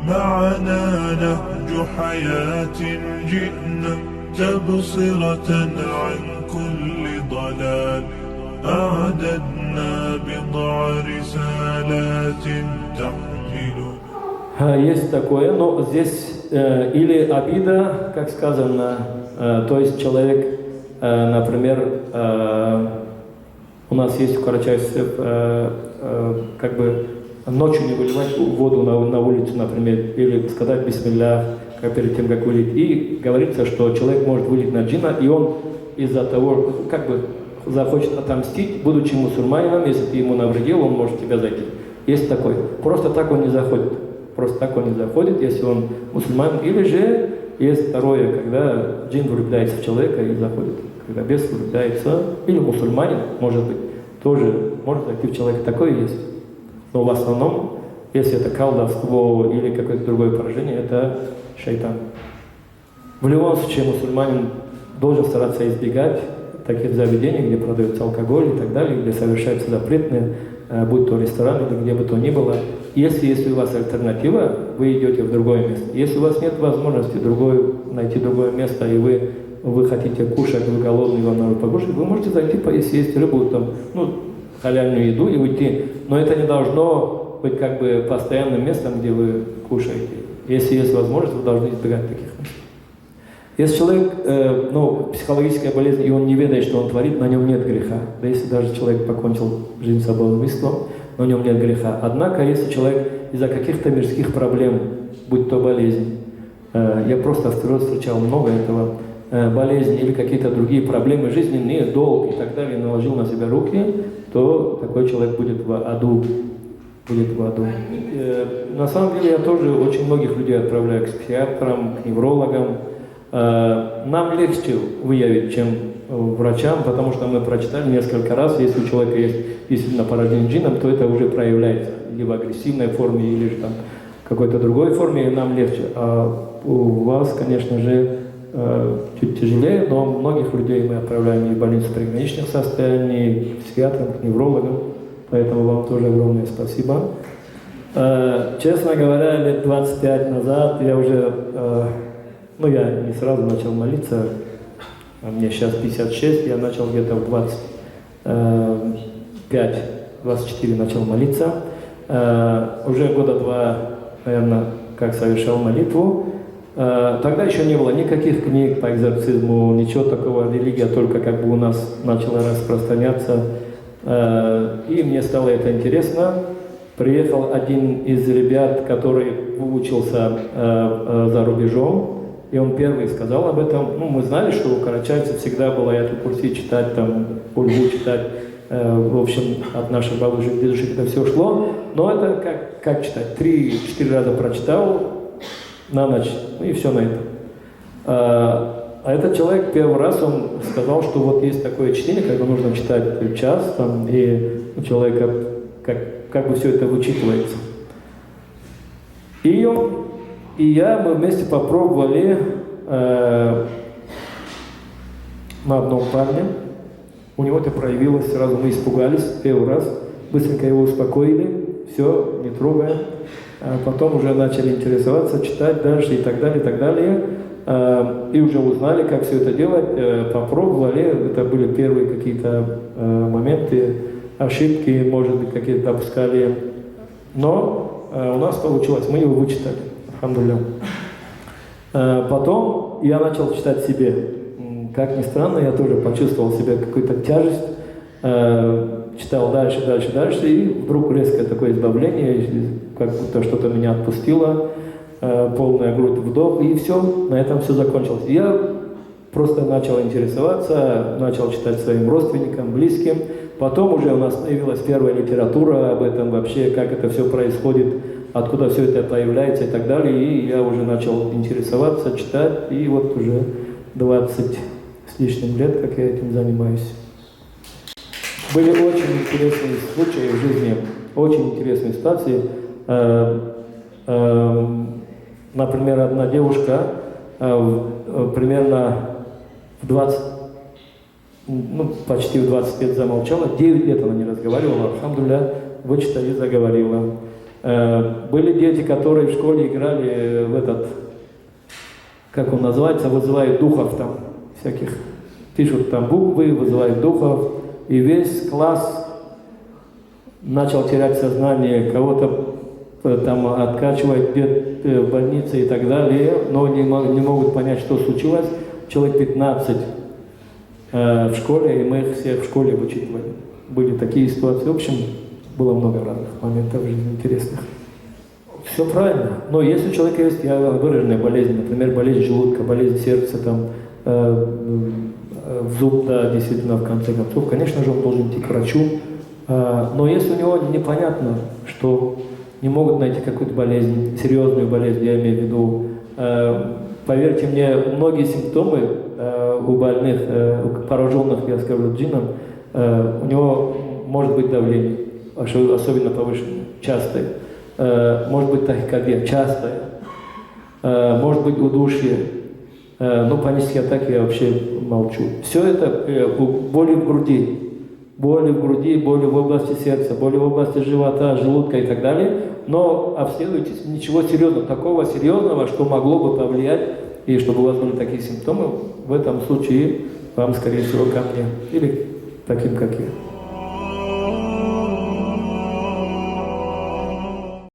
معنا نهج حياة جئنا تبصرة عن كل ضلال أعددنا بضع رسالات تحمل. Есть такое, но здесь или обида, как сказано, то есть человек, например, у нас есть в Карачаевце, как бы ночью не выливать воду на улицу, например, или сказать бисмиллях, как перед тем, как вылить. И говорится, что человек может вылить на джинна, и он из-за того, как бы захочет отомстить, будучи мусульманином, если ты ему навредил, он может тебя зайти. Есть такой. Просто так он не заходит. Просто так он не заходит, если он мусульманин. Или же есть второе, когда джин влюбляется в человека и заходит. Когда бес влюбляется, или мусульманин, может быть, тоже может зайти в человека. Такое есть. Но в основном, если это колдовство или какое-то другое поражение, это шайтан. В любом случае, мусульманин должен стараться избегать таких заведений, где продается алкоголь и так далее, где совершаются запретные, будь то ресторан или где бы то ни было. Если у вас альтернатива, вы идете в другое место. Если у вас нет возможности найти другое место, и вы хотите кушать, вы голодный, вам надо покушать, вы можете зайти съесть рыбу, там, халяльную еду и уйти. Но это не должно быть как бы постоянным местом, где вы кушаете. Если есть возможность, вы должны избегать таких мест. Если человек, психологическая болезнь, и он не ведает, что он творит, на нем нет греха. Да если даже человек покончил жизнь собой-убийством, на нем нет греха. Однако, если человек из-за каких-то мирских проблем, будь то болезнь, я просто встречал много этого, болезни или какие-то другие проблемы жизненные, долг и так далее, наложил на себя руки, то такой человек будет в аду. На самом деле я тоже очень многих людей отправляю к психиатрам, к неврологам. Нам легче выявить, чем врачам, потому что мы прочитали несколько раз, если у человека есть действительно порождение джинном, то это уже проявляется или в агрессивной форме, или же там какой-то другой форме, и нам легче. А у вас, конечно же, чуть тяжелее, но многих людей мы отправляем и в больницу приграничных состояний, и к психиатрам, к неврологам, поэтому вам тоже огромное спасибо. Честно говоря, лет 25 назад я уже, я не сразу начал молиться, мне сейчас 56, я начал где-то в 25-24 начал молиться. Уже года 2, наверное, как совершал молитву. Тогда еще не было никаких книг по экзорцизму, ничего такого, религия только как бы у нас начала распространяться. И мне стало это интересно. Приехал один из ребят, который выучился за рубежом, и он первый сказал об этом. Мы знали, что у карачайцев всегда было Аятуль-Курси читать, там, Ульгу читать, в общем, от наших бабушек, дедушек это все шло. Но это как читать? 3-4 раза прочитал на ночь, и все на этом. А этот человек первый раз, он сказал, что вот есть такое чтение, когда нужно читать час, там, и у человека как бы все это вычитывается. Мы вместе попробовали на одном парне. У него это проявилось, сразу мы испугались первый раз, быстренько его успокоили, все, не трогаем. Потом уже начали интересоваться, читать дальше и так далее, и так далее. И уже узнали, как все это делать, попробовали. Это были первые какие-то моменты, ошибки, может быть, какие-то допускали. Но у нас получилось, мы его вычитали. Алхамдулилля. Потом я начал читать себе. Как ни странно, я тоже почувствовал в себе какую-то тяжесть. Читал дальше, и вдруг резкое такое избавление, как будто что-то меня отпустило, полная грудь, вдох, и все, на этом все закончилось. Я просто начал интересоваться, начал читать своим родственникам, близким. Потом уже у нас появилась первая литература об этом вообще, как это все происходит, откуда все это появляется и так далее. И я уже начал интересоваться, читать, и вот уже 20 с лишним лет, как я этим занимаюсь. Были очень интересные случаи в жизни, очень интересные ситуации. Например, одна девушка примерно в 20, почти в 20 лет замолчала, 9 лет она не разговаривала, алхамдулилля, вычитали, заговорила. Были дети, которые в школе играли в этот, как он называется, вызывают духов там всяких. Пишут там буквы, вызывают духов. И весь класс начал терять сознание, кого-то там откачивать в больнице и так далее, но не могут понять, что случилось. Человек 15 в школе, и мы их всех в школе вычитывали. Были такие ситуации. В общем, было много разных моментов в жизни интересных. Все правильно. Но если у человека есть выраженная болезнь, например, болезнь желудка, болезнь сердца, там, зуб, да, действительно, в конце концов, конечно же, он должен идти к врачу. Но если у него непонятно, что не могут найти какую-то болезнь, серьезную болезнь, я имею в виду, поверьте мне, многие симптомы у больных, пораженных, я скажу, джинном, у него может быть давление, особенно повышенное, частое, может быть тахикардия, частая, может быть удушье, ну, панические атаки я вообще молчу. Все это боли в груди, боли в области сердца, боли в области живота, желудка и так далее. Но обследуйте, ничего серьезного, такого серьезного, что могло бы повлиять, и чтобы у вас были такие симптомы, в этом случае вам, скорее всего, ко мне или таким, как я.